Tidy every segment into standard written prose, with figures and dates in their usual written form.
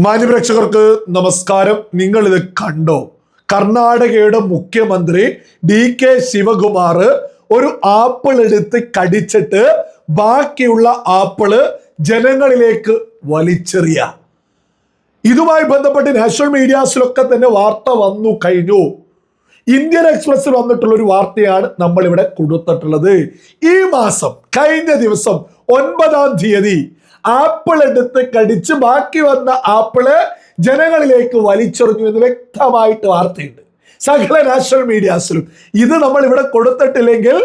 മാന്യപ്രേക്ഷകർക്ക് നമസ്കാരം. നിങ്ങൾ ഇത് കണ്ടോ? കർണാടകയുടെ മുഖ്യമന്ത്രി DK ശിവകുമാർ ഒരു ആപ്പിൾ എടുത്ത് കടിച്ചിട്ട് ബാക്കിയുള്ള ആപ്പിള് ജനങ്ങളിലേക്ക് വലിച്ചെറിയ. ഇതുമായി ബന്ധപ്പെട്ട് നാഷണൽ മീഡിയാസിലൊക്കെ തന്നെ വാർത്ത വന്നു കഴിഞ്ഞു. ഇന്ത്യൻ എക്സ്പ്രസിൽ വന്നിട്ടുള്ള ഒരു വാർത്തയാണ് നമ്മൾ ഇവിടെ കൊടുത്തിട്ടുള്ളത്. ഈ മാസം കഴിഞ്ഞ ദിവസം 9-ാം തീയതി ആപ്പിൾ എടുത്ത് കടിച്ച് ബാക്കി വന്ന ആപ്പിള് ജനങ്ങളിലേക്ക് വലിച്ചെറിഞ്ഞു എന്ന് വ്യക്തമായിട്ട് വാർത്തയുണ്ട് സകല നാഷണൽ മീഡിയാസിലും. ഇത് നമ്മൾ ഇവിടെ കൊടുത്തിട്ടില്ലെങ്കിൽ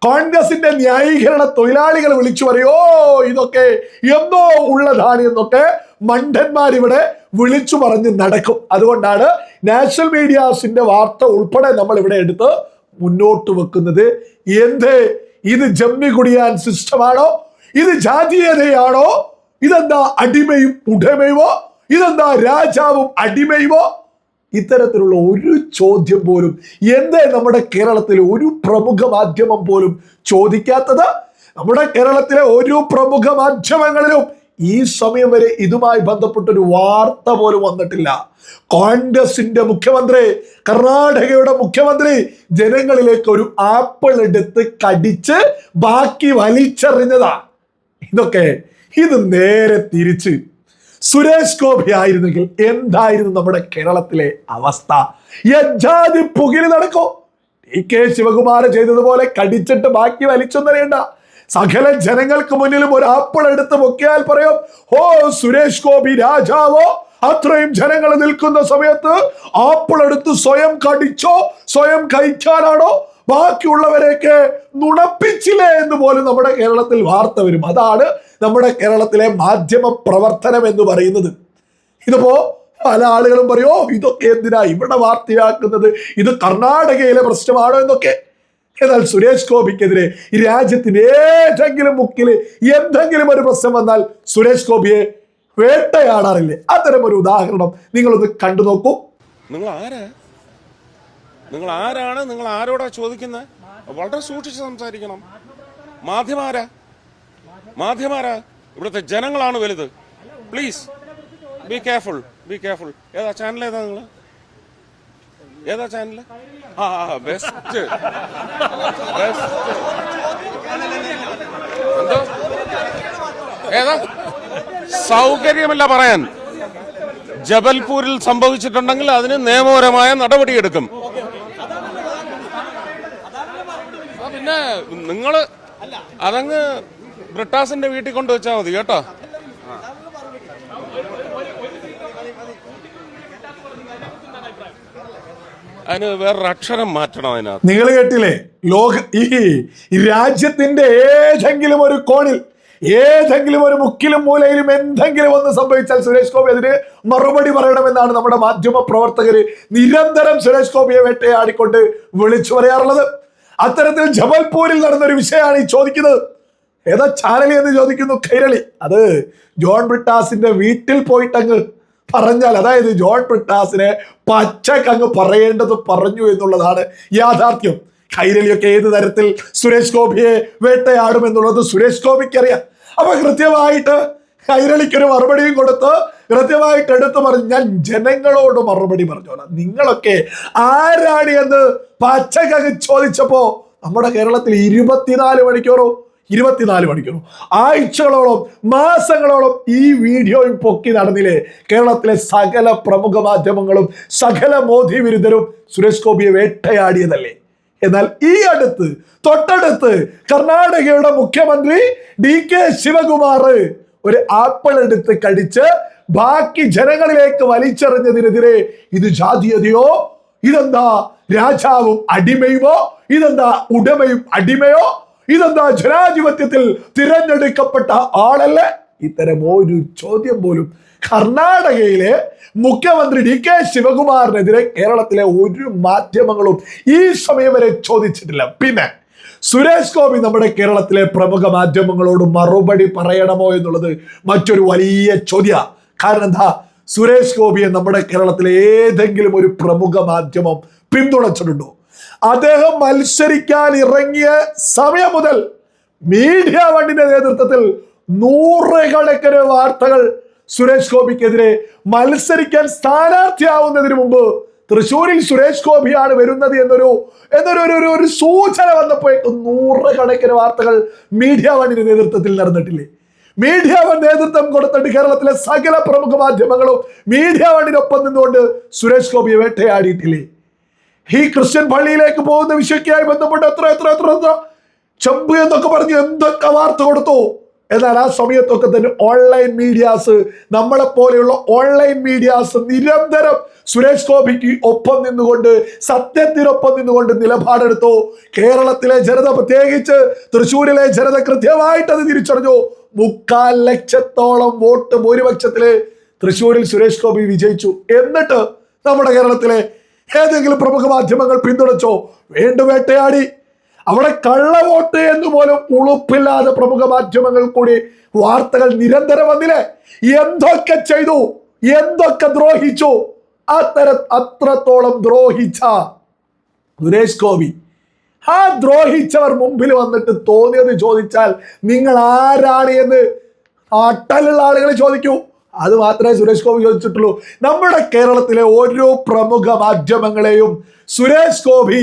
കോൺഗ്രസിന്റെ ന്യായീകരണ തൊഴിലാളികൾ വിളിച്ചു പറയോ ഇതൊക്കെ എന്നോ ഉള്ളതാണ് എന്നൊക്കെ മണ്ടന്മാരിവിടെ വിളിച്ചു പറഞ്ഞ് നടക്കും. അതുകൊണ്ടാണ് നാഷണൽ മീഡിയാസിന്റെ വാർത്ത ഉൾപ്പെടെ നമ്മൾ ഇവിടെ എടുത്ത് മുന്നോട്ട് വെക്കുന്നത്. ഇത് ജമ്മി കുടിയാൻ സിസ്റ്റമാണോ? ഇത് ജാതീയതയാണോ? ഇതെന്താ അടിമയും ഉടമയുമോ? ഇതെന്താ രാജാവും അടിമയുമോ? ഇത്തരത്തിലുള്ള ഒരു ചോദ്യം പോലും നമ്മുടെ കേരളത്തിലെ ഒരു പ്രമുഖ മാധ്യമം പോലും ചോദിക്കാത്തത്? നമ്മുടെ കേരളത്തിലെ ഒരു പ്രമുഖ മാധ്യമങ്ങളിലും ഈ സമയം വരെ ഇതുമായി ബന്ധപ്പെട്ടൊരു വാർത്ത പോലും വന്നിട്ടില്ല. കോൺഗ്രസിന്റെ മുഖ്യമന്ത്രി, കർണാടകയുടെ മുഖ്യമന്ത്രി ജനങ്ങളിലേക്ക് ഒരു ആപ്പിൾ എടുത്ത് കടിച്ച് ബാക്കി വലിച്ചെറിഞ്ഞതാ. ഇത് നേരെ തിരിച്ച് സുരേഷ് ഗോപി ആയിരുന്നെങ്കിൽ എന്തായിരുന്നു നമ്മുടെ കേരളത്തിലെ അവസ്ഥ? യജാതി പുകില് നടക്കോ? DK ശിവകുമാർ ചെയ്തതുപോലെ കടിച്ചിട്ട് ബാക്കി വലിച്ചൊന്നറിയണ്ട. സകല ജനങ്ങൾക്ക് മുന്നിലും ഒരു ആപ്പിൾ എടുത്ത് പൊക്കിയാൽ പറയും ഓ സുരേഷ് ഗോപി രാജാവോ? അത്രയും ജനങ്ങൾ നിൽക്കുന്ന സമയത്ത് ആപ്പിൾ എടുത്ത് സ്വയം കടിച്ചോ? സ്വയം കഴിക്കാനാണോ? ബാക്കിയുള്ളവരെയൊക്കെ നുണപ്പിച്ചില്ലേ എന്ന് പോലും നമ്മുടെ കേരളത്തിൽ വാർത്ത വരും. അതാണ് നമ്മുടെ കേരളത്തിലെ മാധ്യമ പ്രവർത്തനം എന്ന് പറയുന്നത്. ഇതിപ്പോ പല ആളുകളും പറയോ ഇതൊക്കെ എന്തിനാ ഇവിടെ വാർത്തയാക്കുന്നത്, ഇത് കർണാടകയിലെ പ്രശ്നമാണോ എന്നൊക്കെ. എന്നാൽ സുരേഷ് ഗോപിക്കെതിരെ ഈ രാജ്യത്തിന്റെ ഏതെങ്കിലും മുക്കില് എന്തെങ്കിലും ഒരു പ്രശ്നം വന്നാൽ സുരേഷ് ഗോപിയെ വേട്ടയാടാറില്ലേ? അത്തരം ഒരു ഉദാഹരണം നിങ്ങളൊന്ന് കണ്ടു നോക്കൂ. നിങ്ങൾ ആരാണ്? നിങ്ങൾ ആരോടാ ചോദിക്കുന്നത്? വളരെ സൂക്ഷിച്ച് സംസാരിക്കണം. മാധ്യമാരാ ഇവിടുത്തെ ജനങ്ങളാണ് വലുത്. Please be careful. ഏതാ ചാനൽ? ഏതാ ചാനൽ? ബെസ്റ്റ് എന്തോ ഏതാ? സൗകര്യമല്ല പറയാൻ. ജബൽപൂരിൽ സംഭവിച്ചിട്ടുണ്ടെങ്കിൽ അതിന് നിയമപരമായ നടപടിയെടുക്കും. പിന്നെ നിങ്ങള് അതങ്ങ് ബ്രിട്ടാസിന്റെ വീട്ടിൽ കൊണ്ടുവച്ചാൽ മതി കേട്ടോ. അതിന് വേറൊരു അക്ഷരം മാറ്റണം അതിനകത്ത്. നിങ്ങൾ കേട്ടില്ലേ? ഈ രാജ്യത്തിന്റെ ഏതെങ്കിലും ഒരു കോണിൽ, ഏതെങ്കിലും ഒരു മുക്കിലും മൂലയിലും എന്തെങ്കിലും ഒന്ന് സംഭവിച്ചാൽ സുരേഷ് ഗോപി അതിന് മറുപടി പറയണമെന്നാണ് നമ്മുടെ മാധ്യമ പ്രവർത്തകര് നിരന്തരം സുരേഷ് ഗോപിയെ വേട്ടയാടിക്കൊണ്ട് വിളിച്ചു പറയാറുള്ളത്. അത്തരത്തിൽ ജബൽപൂരിൽ നടന്നൊരു വിഷയമാണ് ഈ ചോദിക്കുന്നത്. ഏതാ ചാനൽ എന്ന് ചോദിക്കുന്നു കൈരളി. അത് ജോൺ ബ്രിട്ടാസിന്റെ വീട്ടിൽ പോയിട്ടങ്ങ് പറഞ്ഞാൽ, അതായത് ജോൺ ബ്രിട്ടാസിനെ പച്ചക്കങ്ങ് പറയേണ്ടത് പറഞ്ഞു എന്നുള്ളതാണ് യാഥാർത്ഥ്യം. കൈരളിയൊക്കെ ഏത് തരത്തിൽ സുരേഷ് ഗോപിയെ വേട്ടയാടും എന്നുള്ളത് സുരേഷ് ഗോപിക്ക് അറിയാം. അപ്പൊ കൃത്യമായിട്ട് കൈരളിക്കൊരു മറുപടിയും കൊടുത്ത് കൃത്യമായിട്ട് എടുത്തു പറഞ്ഞു, ഞാൻ ജനങ്ങളോട് മറുപടി പറഞ്ഞോളാം, നിങ്ങളൊക്കെ ആരാണ് എന്ന് പച്ചക്കങ്ങ് ചോദിച്ചപ്പോ നമ്മുടെ കേരളത്തിൽ 24 മണിക്കൂറോ ആഴ്ചകളോളം മാസങ്ങളോളം ഈ വീഡിയോയും പൊക്കി നടന്നില്ലേ കേരളത്തിലെ സകല പ്രമുഖ മാധ്യമങ്ങളും സകല മോദി വിരുദ്ധരും സുരേഷ് ഗോപിയെ വേട്ടയാടിയതല്ലേ? എന്നാൽ ഈ തൊട്ടടുത്ത് കർണാടകയുടെ മുഖ്യമന്ത്രി DK ശിവകുമാർ ഒരു ആപ്പിൾ എടുത്ത് കടിച്ച് ബാക്കി ജനങ്ങളിലേക്ക് വലിച്ചെറിഞ്ഞതിനെതിരെ ഇത് ജാതീയതയോ? ഇതെന്താ രാജാവും അടിമയുമോ? ഇതെന്താ ഉടമയും അടിമയോ? ഇതെന്താ ജനാധിപത്യത്തിൽ തിരഞ്ഞെടുക്കപ്പെട്ട ആളല്ലേ? ഇത്തരം ഒരു ചോദ്യം പോലും കർണാടകയിലെ മുഖ്യമന്ത്രി DK ശിവകുമാറിനെതിരെ കേരളത്തിലെ ഒരു മാധ്യമങ്ങളും ഈ സമയം വരെ ചോദിച്ചിട്ടില്ല. പിന്നെ സുരേഷ് ഗോപി നമ്മുടെ കേരളത്തിലെ പ്രമുഖ മാധ്യമങ്ങളോട് മറുപടി പറയണമോ എന്നുള്ളത് മറ്റൊരു വലിയ ചോദ്യമാണ്. കാരണം എന്താ? സുരേഷ് ഗോപിയെ നമ്മുടെ കേരളത്തിലെ ഏതെങ്കിലും ഒരു പ്രമുഖ മാധ്യമം പിന്തുണച്ചിട്ടുണ്ടോ? അദ്ദേഹം മത്സരിക്കാൻ ഇറങ്ങിയ സമയം മുതൽ മീഡിയ വണ്ടിന്റെ നേതൃത്വത്തിൽ നൂറുകണക്കിന് വാർത്തകൾ സുരേഷ് ഗോപിക്കെതിരെ മത്സരിക്കാൻ സ്ഥാനാർത്ഥിയാവുന്നതിന് മുമ്പ് തൃശ്ശൂരിൽ സുരേഷ് ഗോപിയാണ് വരുന്നത് എന്നൊരു സൂചന വന്നപ്പോഴേക്കും നൂറുകണക്കിന് വാർത്തകൾ മീഡിയ വണ്ണിന്റെ നേതൃത്വത്തിൽ നടന്നിട്ടില്ലേ? മീഡിയ വൺ നേതൃത്വം കൊടുത്തിട്ട് കേരളത്തിലെ സകല പ്രമുഖ മാധ്യമങ്ങളും മീഡിയ വണ്ണിനൊപ്പം നിന്നുകൊണ്ട് സുരേഷ് ഗോപിയെ വേട്ടയാടിയിട്ടില്ലേ? ഈ ക്രിസ്ത്യൻ പള്ളിയിലേക്ക് പോകുന്ന വിഷയവുമായി ബന്ധപ്പെട്ട് എത്ര ചെമ്പ് എന്നൊക്കെ പറഞ്ഞ് എന്തൊക്കെ വാർത്ത കൊടുത്തു. എന്നാൽ ആ സമയത്തൊക്കെ തന്നെ ഓൺലൈൻ മീഡിയാസ്, നമ്മളെ പോലെയുള്ള ഓൺലൈൻ മീഡിയാസ് നിരന്തരം സുരേഷ് ഗോപിക്ക് ഒപ്പം നിന്നുകൊണ്ട്, സത്യത്തിനൊപ്പം നിന്നുകൊണ്ട് നിലപാടെടുത്തു. കേരളത്തിലെ ജനത, പ്രത്യേകിച്ച് തൃശ്ശൂരിലെ ജനത കൃത്യമായിട്ട് അത് തിരിച്ചറിഞ്ഞു. 3/4 ലക്ഷത്തോളം വോട്ട് ഭൂരിപക്ഷത്തില് തൃശ്ശൂരിൽ സുരേഷ് ഗോപി വിജയിച്ചു. എന്നിട്ട് നമ്മുടെ കേരളത്തിലെ ഏതെങ്കിലും പ്രമുഖ മാധ്യമങ്ങൾ പിന്തുണച്ചോ? വീണ്ടും വേട്ടയാടി. അവിടെ കള്ളവോട്ട് എന്ന് പോലും ഉളുപ്പില്ലാതെ പ്രമുഖ മാധ്യമങ്ങൾ കൂടി വാർത്തകൾ നിരന്തരം വന്നില്ലേ? എന്തൊക്കെ ചെയ്തു, എന്തൊക്കെ ദ്രോഹിച്ചു. അത്രത്തോളം ദ്രോഹിച്ച സുരേഷ് ഗോപി, ആ ദ്രോഹിച്ചവർ മുമ്പിൽ വന്നിട്ട് തോന്നിയത് ചോദിച്ചാൽ നിങ്ങൾ ആരാണ് എന്ന് നാട്ടിലുള്ള ആളുകൾ ചോദിക്കൂ. അത് മാത്രമേ സുരേഷ് ഗോപി ചോദിച്ചിട്ടുള്ളൂ. നമ്മുടെ കേരളത്തിലെ ഓരോ പ്രമുഖ മാധ്യമങ്ങളെയും സുരേഷ് ഗോപി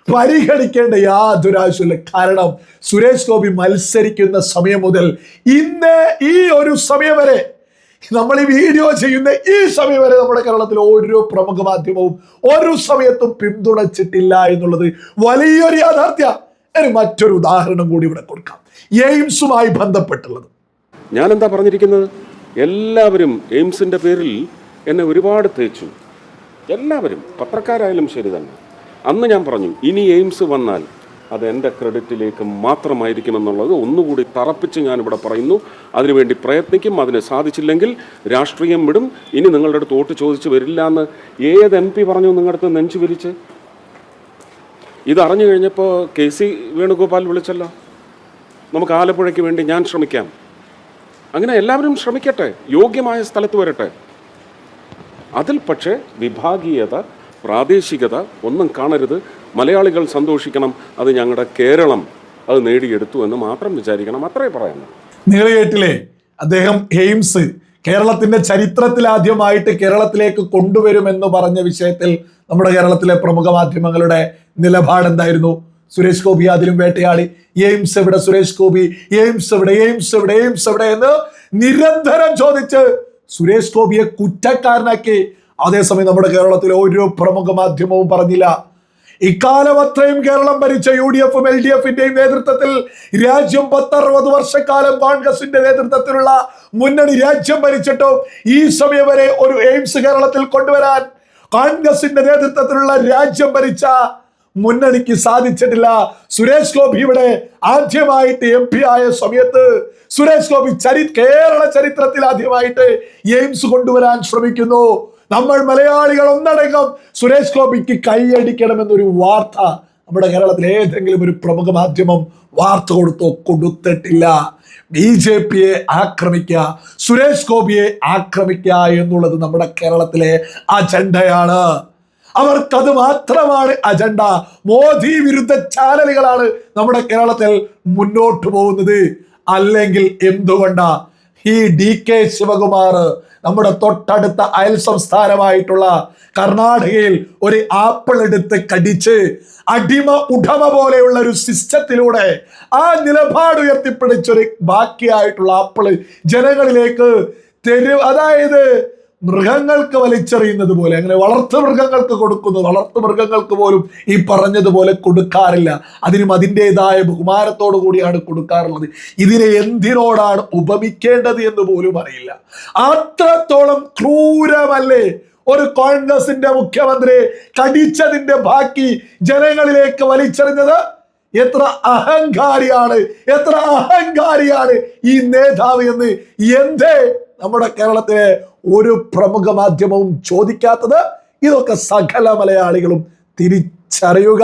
പരിഗണിക്കേണ്ട യാതൊരു ആവശ്യമില്ല. കാരണം സുരേഷ് ഗോപി മത്സരിക്കുന്ന സമയം മുതൽ ഇന്ന് ഈ ഒരു സമയം വരെ, നമ്മൾ ഈ വീഡിയോ ചെയ്യുന്ന ഈ സമയം വരെ നമ്മുടെ കേരളത്തിലെ ഓരോ പ്രമുഖ മാധ്യമവും ഒരു സമയത്തും പിന്തുണച്ചിട്ടില്ല എന്നുള്ളത് വലിയൊരു യാഥാർത്ഥ്യം. മറ്റൊരു ഉദാഹരണം കൂടി ഇവിടെ കൊടുക്കാം, എയിംസുമായി ബന്ധപ്പെട്ടുള്ളത്. ഞാൻ എന്താ പറഞ്ഞിരിക്കുന്നത്? എല്ലാവരും എയിംസിൻ്റെ പേരിൽ എന്നെ ഒരുപാട് തേച്ചു. എല്ലാവരും, പത്രക്കാരായാലും ശരി തന്നെ. അന്ന് ഞാൻ പറഞ്ഞു, ഇനി എയിംസ് വന്നാൽ അത് എൻ്റെ ക്രെഡിറ്റിലേക്ക് മാത്രമായിരിക്കുമെന്നുള്ളത് ഒന്നുകൂടി തറപ്പിച്ച് ഞാനിവിടെ പറയുന്നു. അതിനുവേണ്ടി പ്രയത്നിക്കും. അതിന് സാധിച്ചില്ലെങ്കിൽ രാഷ്ട്രീയം വിടും. ഇനി നിങ്ങളുടെ അടുത്ത് വോട്ട് ചോദിച്ച് വരില്ല എന്ന് ഏത് MP പറഞ്ഞു നിങ്ങളുടെ അടുത്ത് നെഞ്ചു വിരിച്ച്? ഇതറിഞ്ഞു കഴിഞ്ഞപ്പോൾ KC വേണുഗോപാൽ വിളിച്ചല്ലോ, നമുക്ക് ആലപ്പുഴയ്ക്ക് വേണ്ടി ഞാൻ ശ്രമിക്കാം. അങ്ങനെ എല്ലാവരും ശ്രമിക്കട്ടെ, യോഗ്യമായ സ്ഥലത്ത് വരട്ടെ. അതിൽ പക്ഷേ വിഭാഗീയത, പ്രാദേശികത ഒന്നും കാണരുത്. മലയാളികൾ സന്തോഷിക്കണം. അത് ഞങ്ങളുടെ കേരളം അത് നേടിയെടുത്തു എന്ന് മാത്രം വിചാരിക്കണം. അത്രേ പറയുന്നു. നിങ്ങൾ കേട്ടില്ലേ? അദ്ദേഹം എയിംസ് കേരളത്തിന്റെ ചരിത്രത്തിൽ ആദ്യമായിട്ട് കേരളത്തിലേക്ക് കൊണ്ടുവരുമെന്ന് പറഞ്ഞ വിഷയത്തിൽ നമ്മുടെ കേരളത്തിലെ പ്രമുഖ മാധ്യമങ്ങളുടെ നിലപാട് എന്തായിരുന്നു? സുരേഷ് ഗോപി അതിലും വേട്ടയാടി. എയിംസ് എവിടെ സുരേഷ് ഗോപി, എയിംസ് എവിടെ, എയിംസ് എവിടെ, എയിംസ് എവിടെ എന്ന് നിരന്തരം ചോദിച്ച് സുരേഷ് ഗോപിയെ കുറ്റക്കാരനാക്കി. അതേസമയം നമ്മുടെ കേരളത്തിലെ ഓരോ പ്രമുഖ മാധ്യമവും പറഞ്ഞില്ല. ഇക്കാലം അത്രയും കേരളം ഭരിച്ച UDF LDFന്റെയും നേതൃത്വത്തിൽ രാജ്യം 10-60 വർഷക്കാലം കോൺഗ്രസിന്റെ നേതൃത്വത്തിലുള്ള മുന്നണി രാജ്യം ഭരിച്ചിട്ടും ഈ സമയം വരെ ഒരു എയിംസ് കേരളത്തിൽ കൊണ്ടുവരാൻ കോൺഗ്രസിന്റെ നേതൃത്വത്തിലുള്ള രാജ്യം ഭരിച്ച മുന്നണിക്ക് സാധിച്ചിട്ടില്ല. സുരേഷ് ഗോപി ഇവിടെ ആദ്യമായിട്ട് MP ആയ സമയത്ത് സുരേഷ് ഗോപി കേരള ചരിത്രത്തിൽ ആദ്യമായിട്ട് എയിംസ് കൊണ്ടുവരാൻ ശ്രമിക്കുന്നു. നമ്മൾ മലയാളികൾ ഒന്നടങ്കം സുരേഷ് ഗോപിക്ക് കൈയടിക്കണമെന്നൊരു വാർത്ത നമ്മുടെ കേരളത്തിലെ ഏതെങ്കിലും ഒരു പ്രമുഖ മാധ്യമം വാർത്ത കൊടുത്തിട്ടില്ല. BJPയെ ആക്രമിക്കുക, സുരേഷ് ഗോപിയെ ആക്രമിക്കുക എന്നുള്ളത് നമ്മുടെ കേരളത്തിലെ അജണ്ടയാണ്. അവർക്കത് മാത്രമാണ് അജണ്ട. മോദി വിരുദ്ധ ചാനലുകളാണ് നമ്മുടെ കേരളത്തിൽ മുന്നോട്ട് പോകുന്നത്. അല്ലെങ്കിൽ എന്തുകൊണ്ടാ ഈ DK ശിവകുമാർ നമ്മുടെ തൊട്ടടുത്ത അയൽ സംസ്ഥാനമായിട്ടുള്ള കർണാടകയിൽ ഒരു ആപ്പിൾ എടുത്ത് കടിച്ച് അടിമ ഉടമ പോലെയുള്ള ഒരു സിസ്റ്റത്തിലൂടെ ആ നിലപാട് ഉയർത്തിപ്പിടിച്ചൊരു ബാക്കിയായിട്ടുള്ള ആപ്പിള് ജനങ്ങളിലേക്ക് അതായത് മൃഗങ്ങൾക്ക് വലിച്ചെറിയുന്നത് പോലെ, അങ്ങനെ വളർത്തു മൃഗങ്ങൾക്ക് കൊടുക്കുന്നു, വളർത്തു മൃഗങ്ങൾക്ക് പോലും ഈ പറഞ്ഞതുപോലെ കൊടുക്കാറില്ല. അതിനും അതിൻ്റെതായ ബഹുമാനത്തോടു കൂടിയാണ് കൊടുക്കാറുള്ളത്. ഇതിനെ എന്തിനോടാണ് ഉപമിക്കേണ്ടത് എന്ന് പോലും അറിയില്ല. അത്രത്തോളം ക്രൂരമല്ലേ ഒരു കോൺഗ്രസിന്റെ മുഖ്യമന്ത്രി കടിച്ചതിന്റെ ബാക്കി ജനങ്ങളിലേക്ക് വലിച്ചെറിഞ്ഞത്? എത്ര അഹങ്കാരിയാണ് ഈ നേതാവ് എന്ന് എന്തേ നമ്മുടെ കേരളത്തിലെ ഒരു പ്രമുഖ മാധ്യമവും ചോദിക്കാത്തത്? ഇതൊക്കെ സകല മലയാളികളും തിരിച്ചറിയുക.